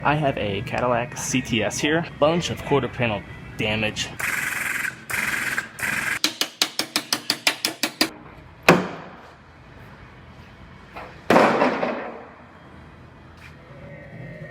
I have a Cadillac CTS here, bunch of quarter panel damage.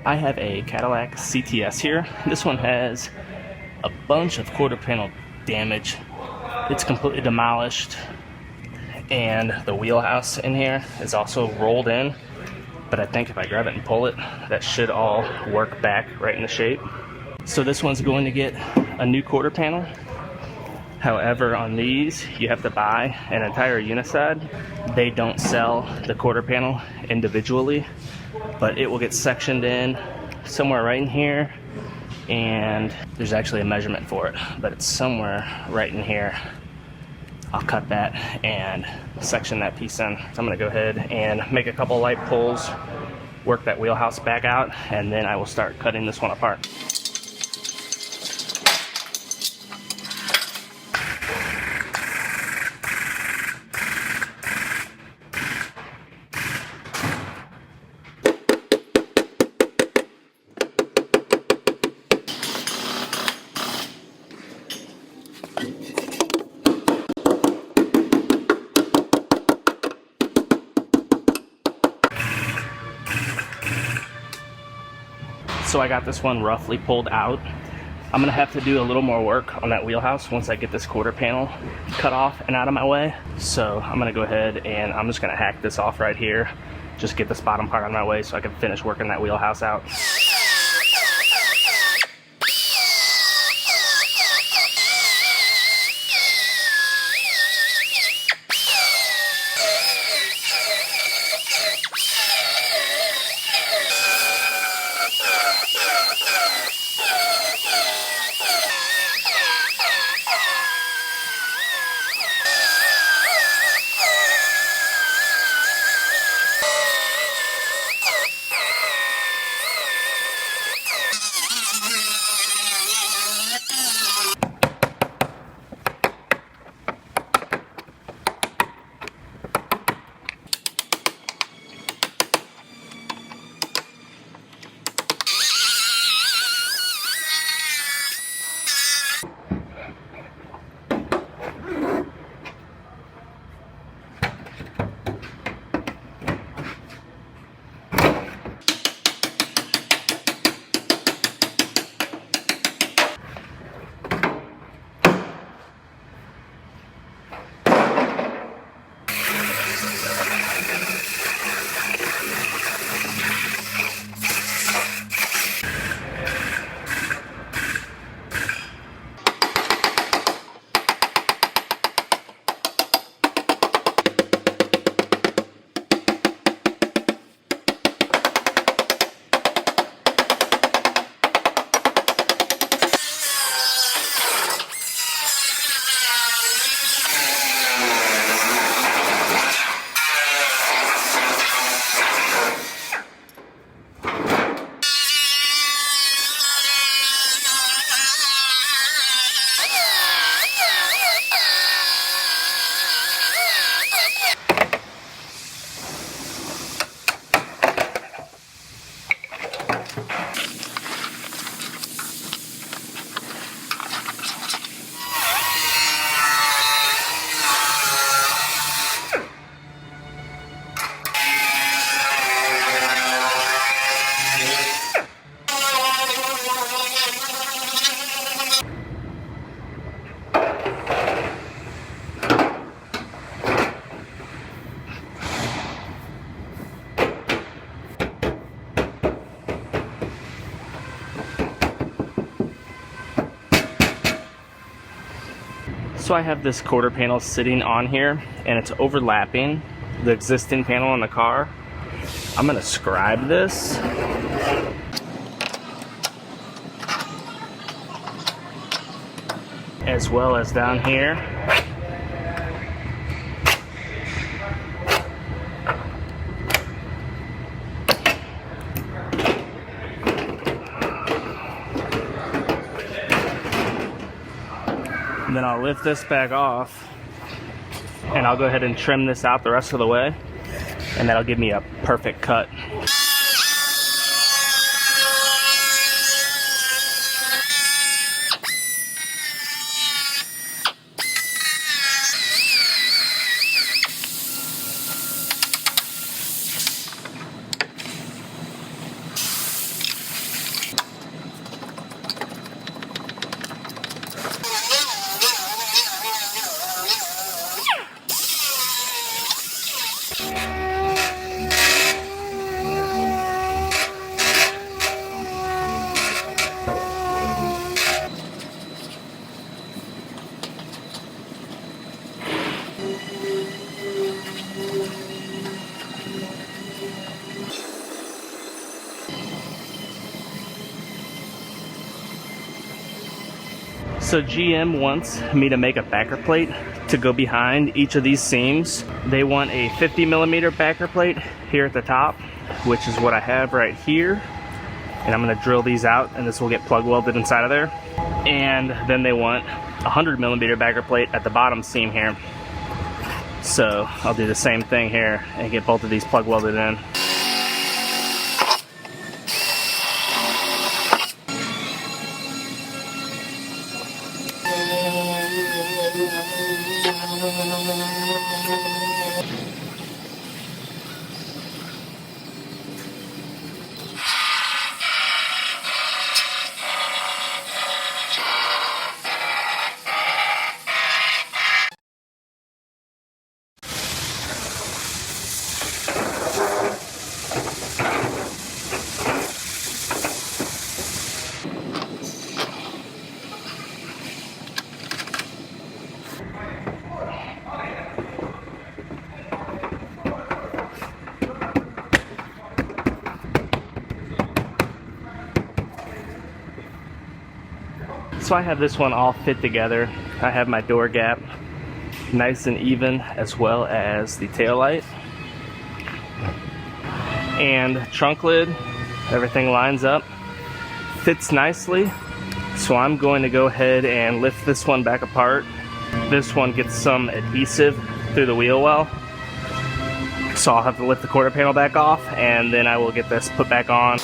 I have a Cadillac CTS here. This one has a bunch of quarter panel damage. It's completely demolished, and the wheelhouse in here is also rolled in. But I think if I grab it and pull it, that should all work back right into shape. So this one's going to get a new quarter panel. However, on these, you have to buy an entire uniside. They don't sell the quarter panel individually, but it will get sectioned in somewhere right in here. And there's actually a measurement for it, but it's somewhere right in here. I'll cut that and section that piece in. So I'm gonna go ahead and make a couple light pulls, work that wheelhouse back out, and then I will start cutting this one apart. So I got this one roughly pulled out. I'm gonna have to do a little more work on that wheelhouse once I get this quarter panel cut off and out of my way. So I'm gonna go ahead and I'm just gonna hack this off right here. Just get this bottom part out of my way so I can finish working that wheelhouse out. So I have this quarter panel sitting on here and it's overlapping the existing panel on the car. I'm gonna scribe this. As well as down here. And then I'll lift this back off and I'll go ahead and trim this out the rest of the way, and that'll give me a perfect cut. So GM wants me to make a backer plate to go behind each of these seams. They want a 50mm backer plate here at the top, which is what I have right here. And I'm gonna drill these out and this will get plug welded inside of there. And then they want a 100mm backer plate at the bottom seam here. So I'll do the same thing here and get both of these plug welded in. So I have this one all fit together. I have my door gap nice and even, as well as the tail light and trunk lid. Everything lines up, fits nicely. So I'm going to go ahead and lift this one back apart. This one gets some adhesive through the wheel well, so I'll have to lift the quarter panel back off and then I will get this put back on.